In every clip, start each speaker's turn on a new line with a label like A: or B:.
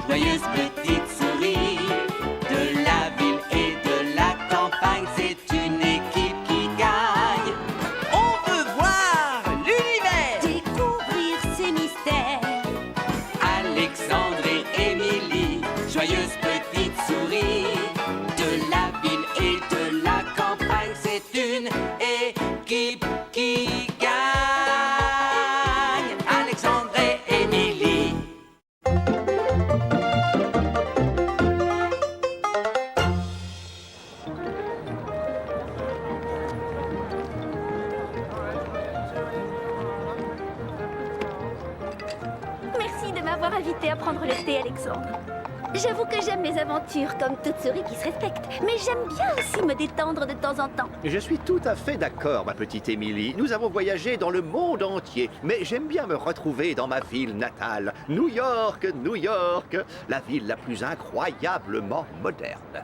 A: joyeuse petite souris. De la ville et de la campagne, c'est une équipe qui gagne. On veut voir l'univers,
B: Découvrir ses mystères.
A: Alexandre et Émilie, joyeuse petite souris. De la ville et de la campagne, c'est une équipe qui gagne. Alexandre et Émilie.
B: Merci de m'avoir invité à prendre le thé, Alexandre. J'avoue que j'aime les aventures comme toute souris qui se respecte, mais j'aime bien aussi me détendre de temps en temps.
C: Je suis tout à fait d'accord, ma petite Émilie. Nous avons voyagé dans le monde entier, mais j'aime bien me retrouver dans ma ville natale, New York, New York, la ville la plus incroyablement moderne.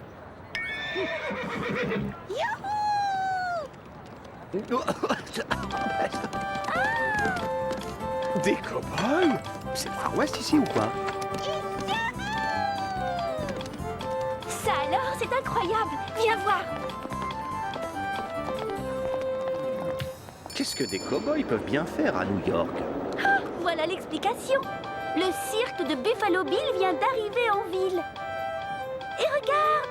C: Des cow-boys? C'est le Far West ici ou quoi?
B: Ça alors, c'est incroyable. Viens voir.
C: Qu'est-ce que des cow-boys peuvent bien faire à New York?
B: Voilà l'explication. Le cirque de Buffalo Bill vient d'arriver en ville. Et regarde,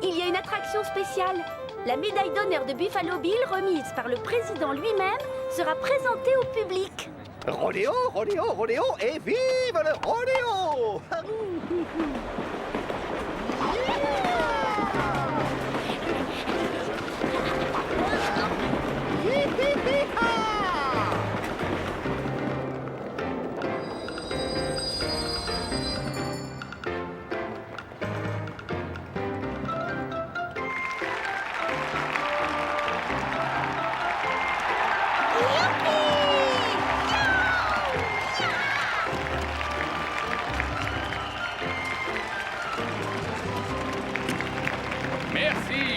B: il y a une attraction spéciale. La médaille d'honneur de Buffalo Bill, remise par le président lui-même, sera présentée au public.
C: Rodéo, rodéo, rodéo, et vive le rodéo!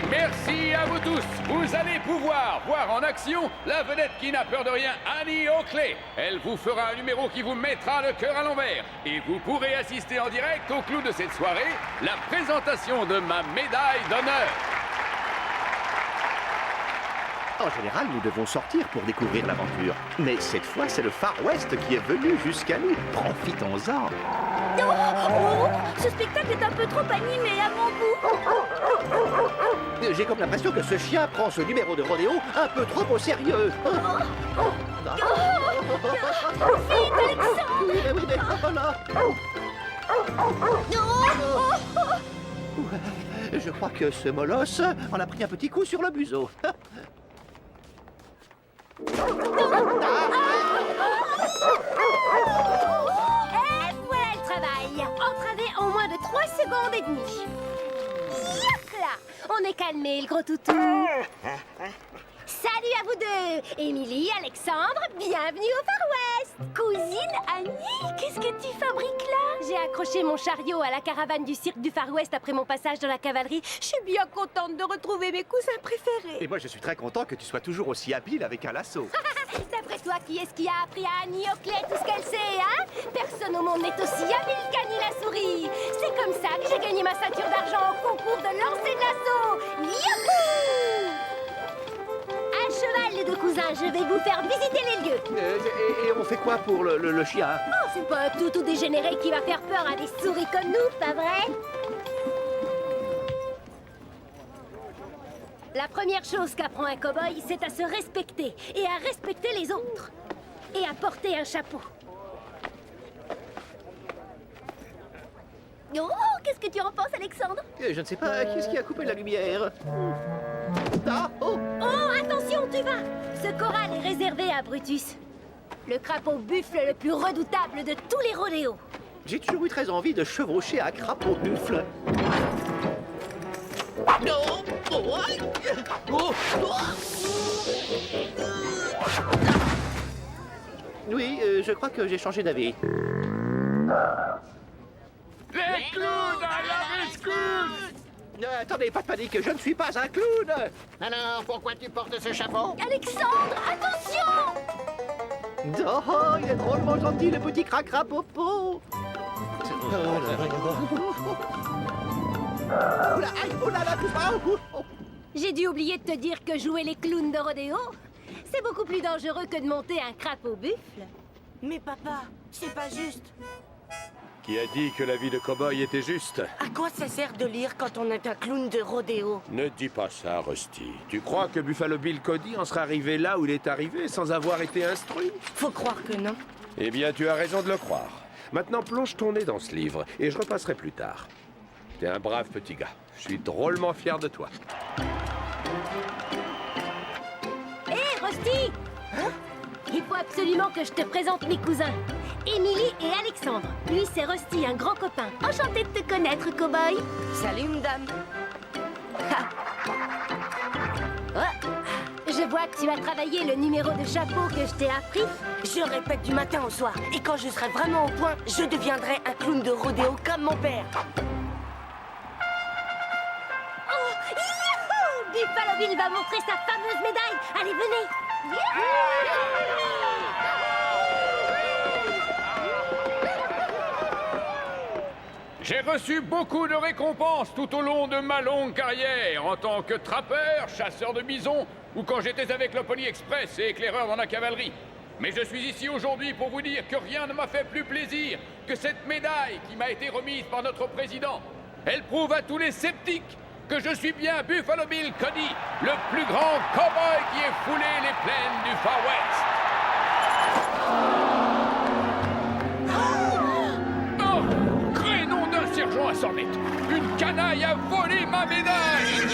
D: Merci à vous tous. Vous allez pouvoir voir en action la vedette qui n'a peur de rien, Annie Oakley. Elle vous fera un numéro qui vous mettra le cœur à l'envers. Et vous pourrez assister en direct au clou de cette soirée, la présentation de ma médaille d'honneur.
C: En général, nous devons sortir pour découvrir l'aventure. Mais cette fois, c'est le Far West qui est venu jusqu'à nous. Profitons-en.
B: Oh, ce spectacle est un peu trop animé à mon goût.
C: J'ai comme l'impression que ce chien prend ce numéro de rodéo un peu trop au sérieux.
B: Vite, Alexandre.
C: Oui, mais oh là. Je crois que ce molosse en a pris un petit coup sur le museau.
B: Et voilà le travail. Entravé en moins de 3 secondes et demie. Yop là. On est calmé, le gros toutou. Salut à vous deux. Émilie, Alexandre, bienvenue au Far West. Cousine Annie, qu'est-ce que tu fabriques là? J'ai accroché mon chariot à la caravane du cirque du Far West après mon passage dans la cavalerie. Je suis bien contente de retrouver mes cousins préférés.
C: Et moi, je suis très content que tu sois toujours aussi habile avec un lasso.
B: D'après toi, qui est-ce qui a appris à Annie Oakley tout ce qu'elle sait, hein? Personne au monde n'est aussi habile qu'Annie la souris. C'est comme ça que j'ai gagné ma ceinture d'argent au concours de lancer de lasso. Youhou! À cheval, les deux cousins, je vais vous faire visiter les lieux.
C: Et on fait quoi pour le chien?
B: Oh, c'est pas un toutou dégénéré qui va faire peur à des souris comme nous, pas vrai? La première chose qu'apprend un cow-boy, c'est à se respecter et à respecter les autres. Et à porter un chapeau. Oh, qu'est-ce que tu en penses, Alexandre?
C: Je ne sais pas, qu'est-ce qui a coupé la lumière? Ah, oh!
B: Oh, attention, tu vas! Ce corral est réservé à Brutus, le crapaud buffle le plus redoutable de tous les rodéos.
C: J'ai toujours eu très envie de chevaucher un crapaud buffle. Non! Oh, aïe! Oh, oh. Oui, je crois que j'ai changé d'avis.
D: Les clowns à la rescousse!
C: Attendez, pas de panique, je ne suis pas un clown!
E: Alors, pourquoi tu portes ce chapeau?
B: Alexandre, attention!
C: Oh, il est drôlement gentil, le petit cracra popo! Oula, aïe, oh là là, tout ça, oh.
B: J'ai dû oublier de te dire que jouer les clowns de rodéo, c'est beaucoup plus dangereux que de monter un crapaud buffle.
F: Mais papa, c'est pas juste.
G: Qui a dit que la vie de cow-boy était juste?
F: À quoi ça sert de lire quand on est un clown de rodéo?
G: Ne dis pas ça, Rusty. Tu crois que Buffalo Bill Cody en serait arrivé là où il est arrivé sans avoir été instruit?
F: Faut croire que non.
G: Eh bien, tu as raison de le croire. Maintenant, plonge ton nez dans ce livre et je repasserai plus tard. T'es un brave petit gars. Je suis drôlement fier de toi.
B: Hé, Rusty! Il faut absolument que je te présente mes cousins. Émilie et Alexandre. Lui, c'est Rusty, un grand copain. Enchanté de te connaître, cow-boy.
F: Salut, madame.
B: Je vois que tu as travaillé le numéro de chapeau que je t'ai appris.
F: Je répète du matin au soir. Et quand je serai vraiment au point, je deviendrai un clown de rodéo comme mon père.
B: Oh, youhou! Buffalo Bill va montrer sa fameuse médaille. Allez, venez.
D: J'ai reçu beaucoup de récompenses tout au long de ma longue carrière, en tant que trappeur, chasseur de bisons, ou quand j'étais avec le Pony Express et éclaireur dans la cavalerie. Mais je suis ici aujourd'hui pour vous dire que rien ne m'a fait plus plaisir que cette médaille qui m'a été remise par notre président. Elle prouve à tous les sceptiques que je suis bien Buffalo Bill Cody, le plus grand cow-boy qui ait foulé les plaines du Far West. Oh, crénom d'un sergent à sornette! Une canaille a volé ma médaille!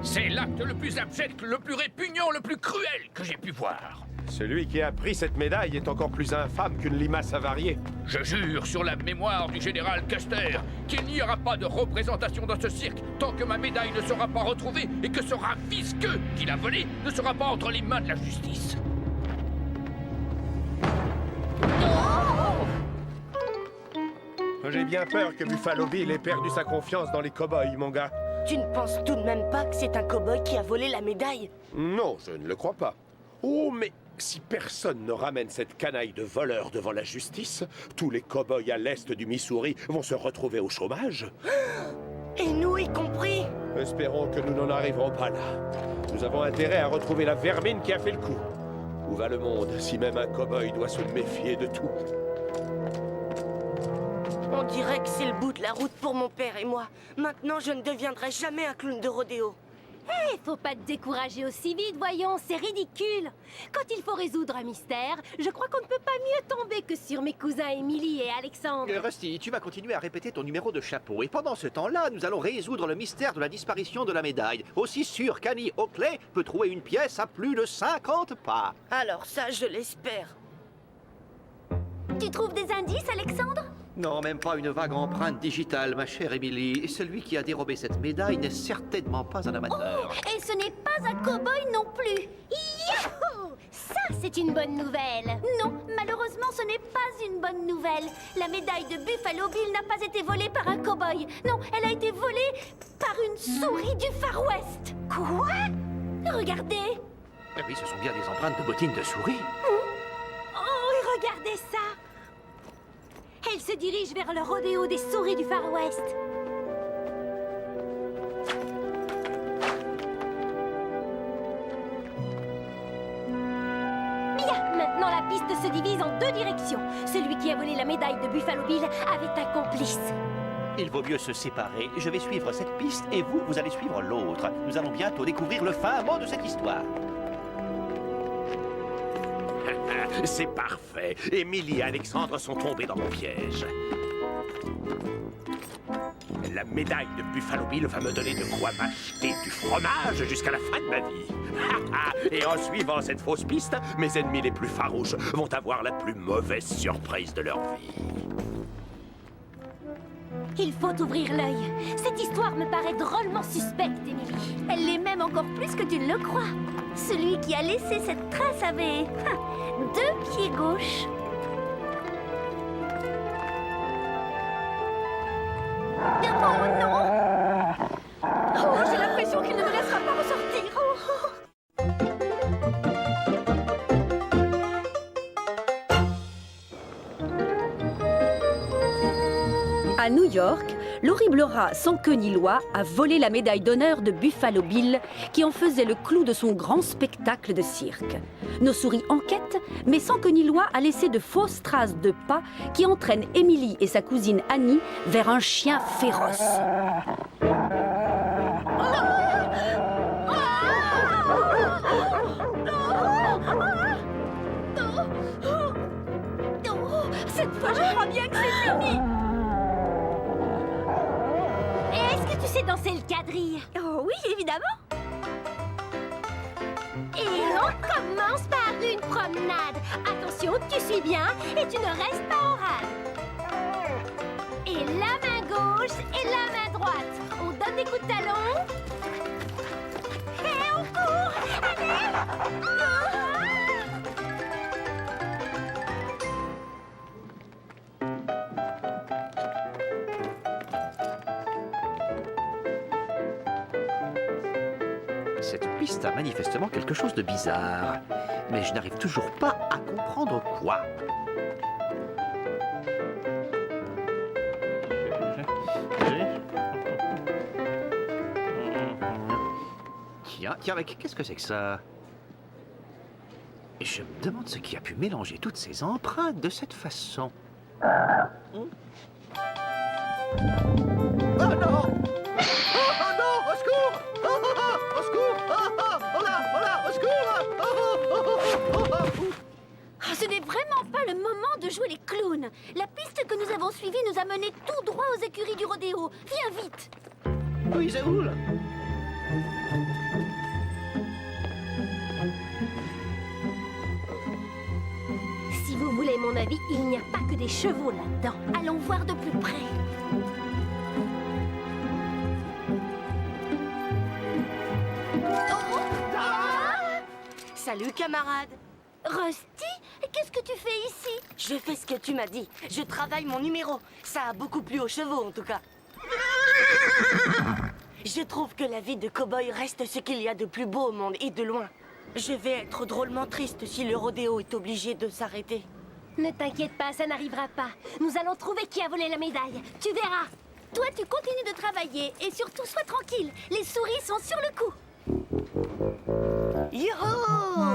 D: C'est l'acte le plus abject, le plus répugnant, le plus cruel que j'ai pu voir.
G: Celui qui a pris cette médaille est encore plus infâme qu'une limace avariée.
D: Je jure sur la mémoire du général Custer qu'il n'y aura pas de représentation dans ce cirque tant que ma médaille ne sera pas retrouvée et que ce rat visqueux qui l'a volée ne sera pas entre les mains de la justice.
G: J'ai bien peur que Buffalo Bill ait perdu sa confiance dans les cow-boys, mon gars.
F: Tu ne penses tout de même pas que c'est un cow-boy qui a volé la médaille?
G: Non, je ne le crois pas. Oh, mais si personne ne ramène cette canaille de voleurs devant la justice, tous les cow-boys à l'est du Missouri vont se retrouver au chômage.
F: Et nous y compris?
G: Espérons que nous n'en arriverons pas là. Nous avons intérêt à retrouver la vermine qui a fait le coup. Où va le monde si même un cow-boy doit se méfier de tout?
F: On dirait que c'est le bout de la route pour mon père et moi. Maintenant, je ne deviendrai jamais un clown de rodéo.
B: Hé, faut pas te décourager aussi vite, voyons, c'est ridicule. Quand il faut résoudre un mystère, je crois qu'on ne peut pas mieux tomber que sur mes cousins Émilie et Alexandre.
C: Rusty, tu vas continuer à répéter ton numéro de chapeau. Et pendant ce temps-là, nous allons résoudre le mystère de la disparition de la médaille. Aussi sûr qu'Annie Oakley peut trouver une pièce à plus de 50 pas.
F: Alors ça, je l'espère.
B: Tu trouves des indices, Alexandre?
C: Non, même pas une vague empreinte digitale, ma chère Émilie. Celui qui a dérobé cette médaille n'est certainement pas un amateur.
B: Et ce n'est pas un cow-boy non plus. Yahoo! Ça, c'est une bonne nouvelle.
H: Non, malheureusement, ce n'est pas une bonne nouvelle. La médaille de Buffalo Bill n'a pas été volée par un cow-boy. Non, elle a été volée par une souris du Far West.
B: Quoi?
H: Regardez.
C: Eh oui, ce sont bien des empreintes de bottines de souris.
B: Oh, regardez ça! Elle se dirige vers le rodéo des souris du Far West. Bien, maintenant la piste se divise en deux directions. Celui qui a volé la médaille de Buffalo Bill avait un complice.
C: Il vaut mieux se séparer. Je vais suivre cette piste et vous, vous allez suivre l'autre. Nous allons bientôt découvrir le fin mot de cette histoire.
G: C'est parfait. Émilie et Alexandre sont tombés dans mon piège. La médaille de Buffalo Bill va me donner de quoi m'acheter du fromage jusqu'à la fin de ma vie. Et en suivant cette fausse piste, mes ennemis les plus farouches vont avoir la plus mauvaise surprise de leur vie.
B: Il faut ouvrir l'œil. Cette histoire me paraît drôlement suspecte, Émilie.
H: Elle l'est même encore plus que tu ne le crois. Celui qui a laissé cette trace avait 2 pieds gauches.
B: Oh non! Oh, j'ai l'impression qu'il ne me laissera pas ressortir.
I: À New York, l'horrible rat sans queue ni loi a volé la médaille d'honneur de Buffalo Bill qui en faisait le clou de son grand spectacle de cirque. Nos souris enquêtent, mais sans queue ni loi a laissé de fausses traces de pas qui entraînent Emily et sa cousine Annie vers un chien féroce.
B: Cette fois, je crois bien que c'est fini. Est-ce que tu sais danser le quadrille?
H: Oh oui, évidemment.
B: Et on commence par une promenade. Attention, tu suis bien et tu ne restes pas en rade. Et la main gauche et la main droite. On donne des coups de talon. Et on court. Allez.
C: Cette piste a manifestement quelque chose de bizarre, mais je n'arrive toujours pas à comprendre quoi. Tiens, mais qu'est-ce que c'est que ça? Je me demande ce qui a pu mélanger toutes ces empreintes de cette façon. Oh non! Oh non! Au secours! Au secours! Oh là! Au secours!
H: Ce n'est vraiment pas le moment de jouer les clowns. La piste que nous avons suivie nous a menés tout droit aux écuries du rodéo. Viens vite.
C: Oui, c'est où là?
B: Si vous voulez mon avis, il n'y a pas que des chevaux là-dedans.
H: Allons voir de plus près.
F: Salut, camarade.
H: Rusty, qu'est-ce que tu fais ici?
F: Je fais ce que tu m'as dit. Je travaille mon numéro. Ça a beaucoup plu aux chevaux, en tout cas. Je trouve que la vie de cow-boy reste ce qu'il y a de plus beau au monde, et de loin. Je vais être drôlement triste si le rodéo est obligé de s'arrêter.
B: Ne t'inquiète pas, ça n'arrivera pas. Nous allons trouver qui a volé la médaille. Tu verras.
H: Toi, tu continues de travailler et surtout, sois tranquille. Les souris sont sur le coup.
F: Youhou!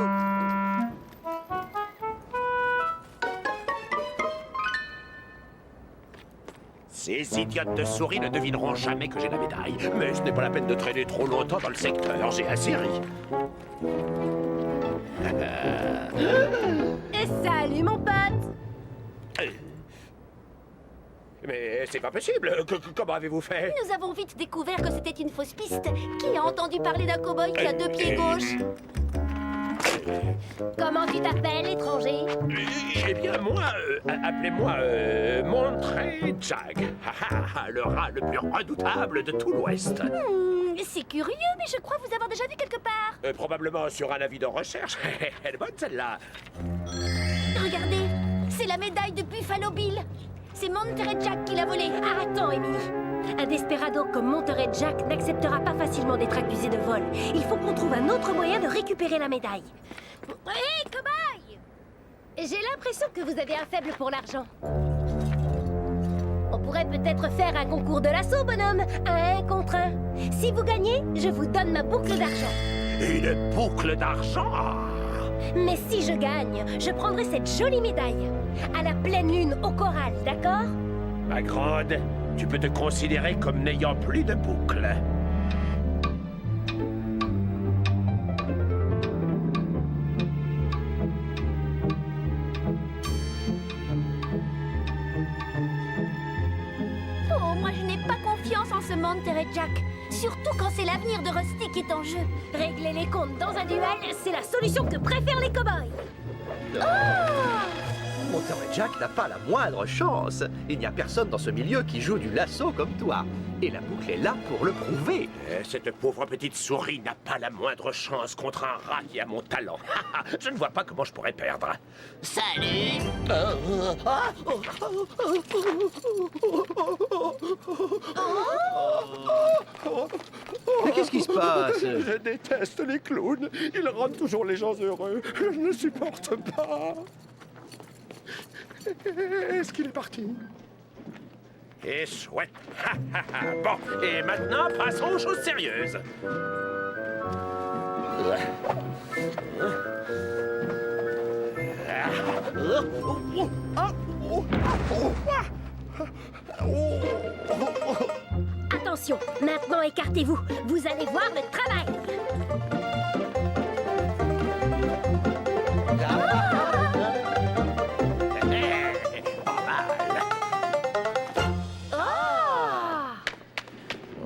G: Ces idiotes de souris ne devineront jamais que j'ai la médaille. Mais ce n'est pas la peine de traîner trop longtemps dans le secteur, j'ai assez ri.
B: Salut mon pote.
G: Mais c'est pas possible. Comment avez-vous fait?
H: Nous avons vite découvert que c'était une fausse piste. Qui a entendu parler d'un cow-boy qui a deux pieds gauches?
B: Comment tu t'appelles, étranger?
G: Eh bien, moi, appelez-moi Monterey Jack. Le rat le plus redoutable de tout l'Ouest.
H: C'est curieux, mais je crois vous avoir déjà vu quelque part.
G: Probablement sur un avis de recherche. Elle est bonne, celle-là.
H: Regardez, c'est la médaille de Buffalo Bill. C'est Monterey Jack qui l'a volée.
B: Attends, Emily. Un desperado comme Monterey Jack n'acceptera pas facilement d'être accusé de vol. Il faut qu'on trouve un autre moyen de récupérer la médaille. Hé, cobaye! J'ai l'impression que vous avez un faible pour l'argent. On pourrait peut-être faire un concours de l'assaut, bonhomme. Un contre un. Si vous gagnez, je vous donne ma boucle d'argent.
G: Une boucle d'argent?
B: Mais si je gagne, je prendrai cette jolie médaille. À la pleine lune, au corral, d'accord?
G: Ma grande, tu peux te considérer comme n'ayant plus de boucle.
H: Oh, moi je n'ai pas confiance en ce Monterey Jack. Surtout quand c'est l'avenir de Rusty qui est en jeu.
B: Régler les comptes dans un duel, c'est la solution que préfèrent les cow-boys.
C: Monterey Jack n'a pas la moindre chance. Il n'y a personne dans ce milieu qui joue du lasso comme toi. Et la boucle est là pour le prouver.
G: Cette pauvre petite souris n'a pas la moindre chance contre un rat qui a mon talent. Je ne vois pas comment je pourrais perdre.
E: Salut!
C: Mais qu'est-ce qui se passe?
G: Je déteste les clowns. Ils rendent toujours les gens heureux. Je ne supporte pas. Est-ce qu'il est parti? Et chouette. Bon, et maintenant, passons aux choses sérieuses.
B: Attention, maintenant écartez-vous. Vous allez voir le travail.
G: Pas mal.
B: Oh!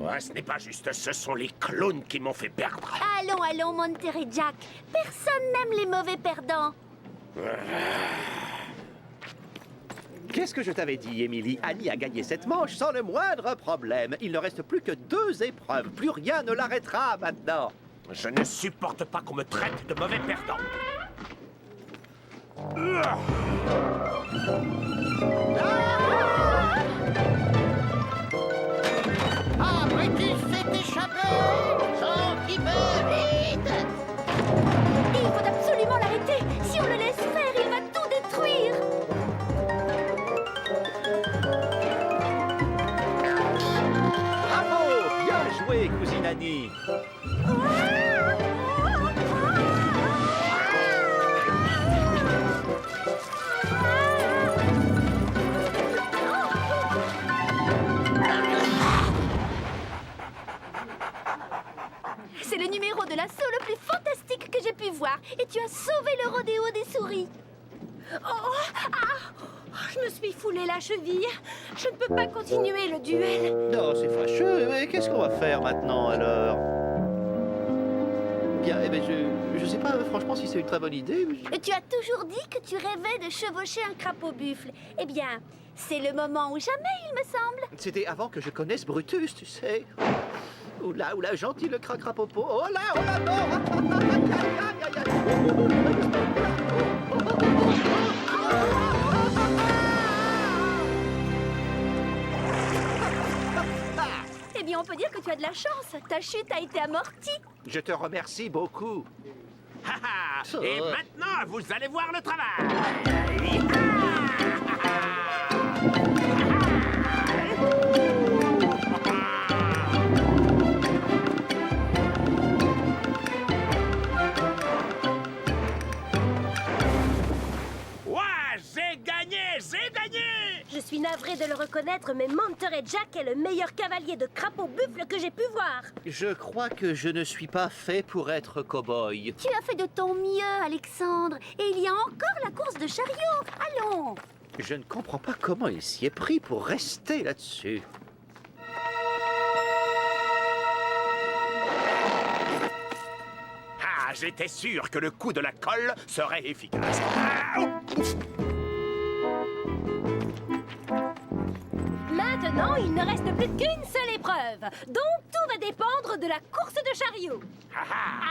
G: Ouais, ce n'est pas juste, ce sont les clowns qui m'ont fait perdre.
H: Allons, allons, Monterey Jack. Personne n'aime les mauvais perdants.
C: Qu'est-ce que je t'avais dit, Émilie? Annie a gagné cette manche sans le moindre problème. Il ne reste plus que 2 épreuves. Plus rien ne l'arrêtera maintenant.
G: Je ne supporte pas qu'on me traite de mauvais perdant.
E: Ah, Brutus s'est échappé! Sans qui veut, vite!
H: Et il faut absolument l'arrêter. Si on le laisse faire, il va tout détruire.
C: Bravo! Bien joué, cousine Annie.
H: C'est le numéro de l'assaut le plus fantastique que j'ai pu voir. Et tu as sauvé le rodéo des souris.
B: Je me suis foulé la cheville. Je ne peux pas continuer le duel.
C: Non, c'est fâcheux. Mais qu'est-ce qu'on va faire maintenant, alors? Bien, eh ben, je sais pas, franchement, si c'est une très bonne idée.
H: Et tu as toujours dit que tu rêvais de chevaucher un crapaud buffle. Eh bien, c'est le moment ou jamais, il me semble.
C: C'était avant que je connaisse Brutus, tu sais. Oula, gentil le cracrapopo. Oh là, non!
H: Eh bien, on peut dire que tu as de la chance. Ta chute a été amortie.
C: Je te remercie beaucoup.
G: Et maintenant, vous allez voir le travail. J'ai gagné!
B: Je suis navré de le reconnaître, mais Monterey Jack est le meilleur cavalier de crapaud buffle que j'ai pu voir.
C: Je crois que je ne suis pas fait pour être cow-boy.
H: Tu as fait de ton mieux, Alexandre. Et il y a encore la course de chariot. Allons!
C: Je ne comprends pas comment il s'y est pris pour rester là-dessus.
G: Ah, j'étais sûr que le coup de la colle serait efficace. Ah, ouf.
B: Maintenant, il ne reste plus qu'une seule épreuve. Donc, tout va dépendre de la course de chariot.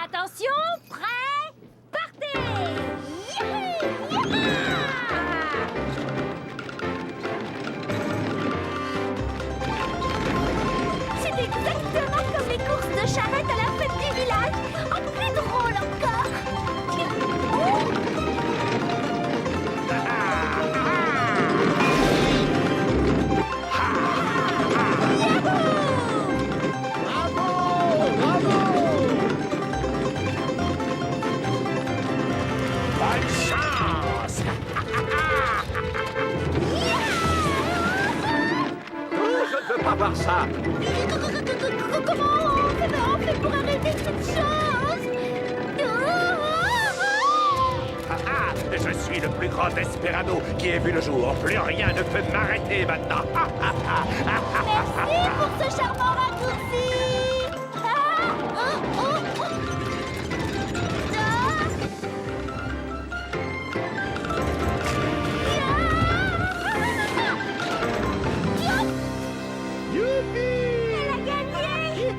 B: Attention, prêt, partez! Youhou!
H: C'est exactement comme les courses de charrette à la fête du village. En plus drôle encore.
G: Bonne chance!
C: Je ne veux pas voir ça.
H: Comment on fait pour arrêter cette chose?
G: Je suis le plus grand desperado qui ait vu le jour. Plus rien ne peut m'arrêter maintenant.
H: Merci pour ce charmant raccourci.
B: Elle a gagné!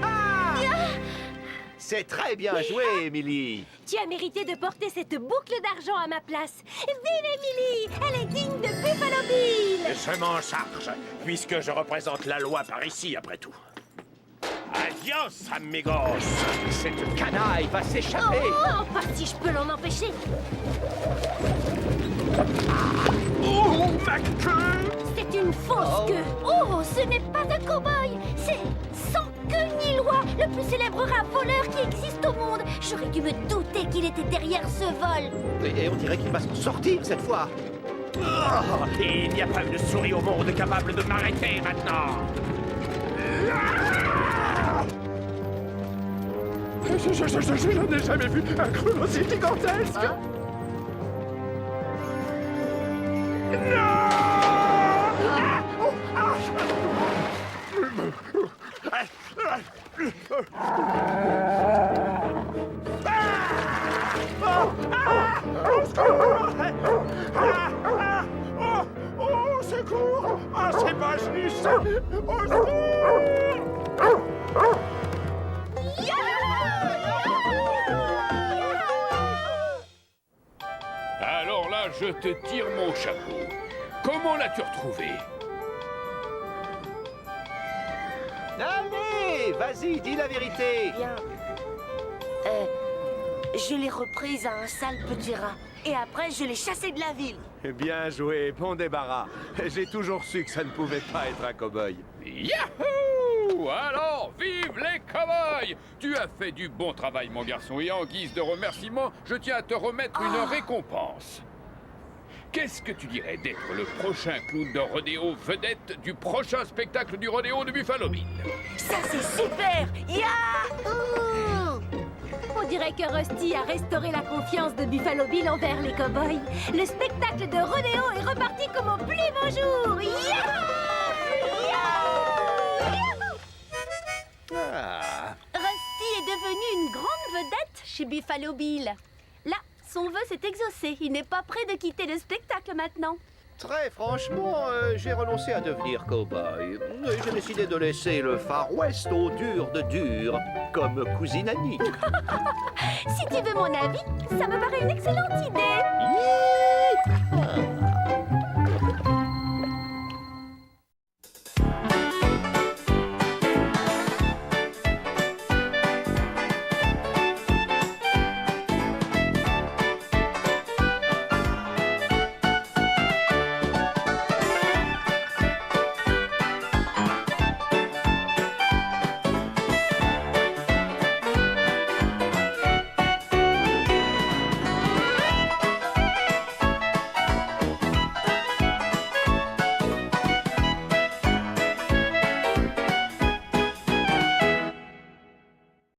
C: C'est très bien joué, Émilie.
B: Tu as mérité de porter cette boucle d'argent à ma place. Vive Émilie! Elle est digne de Buffalo Bill!
G: Je m'en charge, puisque je représente la loi par ici, après tout. Adios, amigos!
C: Cette canaille va s'échapper.
B: Oh, pas si je peux l'en empêcher.
G: Oh, ma queue!
B: C'est une fausse queue.
H: Oh, Ce n'est pas un cow-boy, c'est Sans Queue Ni Loi, le plus célèbre rat voleur qui existe au monde. J'aurais dû me douter qu'il était derrière ce vol.
C: Et on dirait qu'il va s'en sortir cette fois.
G: Oh, et il n'y a pas une souris au monde capable de m'arrêter maintenant. Je n'ai jamais vu un cruel aussi gigantesque. Au secours! Ah, c'est pas juste! Au secours!
D: Alors là, je te tire mon chapeau. Comment l'as-tu retrouvé?
C: Allez, vas-y, dis la vérité.
F: Bien. Je l'ai reprise à un sale petit rat. Et après, je l'ai chassé de la ville.
G: Bien joué, bon débarras. J'ai toujours su que ça ne pouvait pas être un cow-boy.
D: Yahoo! Alors, vive les cow-boys! Tu as fait du bon travail, mon garçon, et en guise de remerciement, je tiens à te remettre une récompense. Qu'est-ce que tu dirais d'être le prochain clown de rodéo vedette du prochain spectacle du rodéo de Buffalo Bill?
F: Ça, c'est super! Yahoo!
B: On dirait que Rusty a restauré la confiance de Buffalo Bill envers les cow-boys. Le spectacle de rodéo est reparti comme au plus beau jour.
C: Ah,
H: Rusty est devenu une grande vedette chez Buffalo Bill. Là, son vœu s'est exaucé. Il n'est pas prêt de quitter le spectacle maintenant.
C: très franchement, j'ai renoncé à devenir cow-boy. Et j'ai décidé de laisser le Far West au dur de dur, comme cousine Annie.
H: Si tu veux mon avis, ça me paraît une excellente idée.
C: Yeah!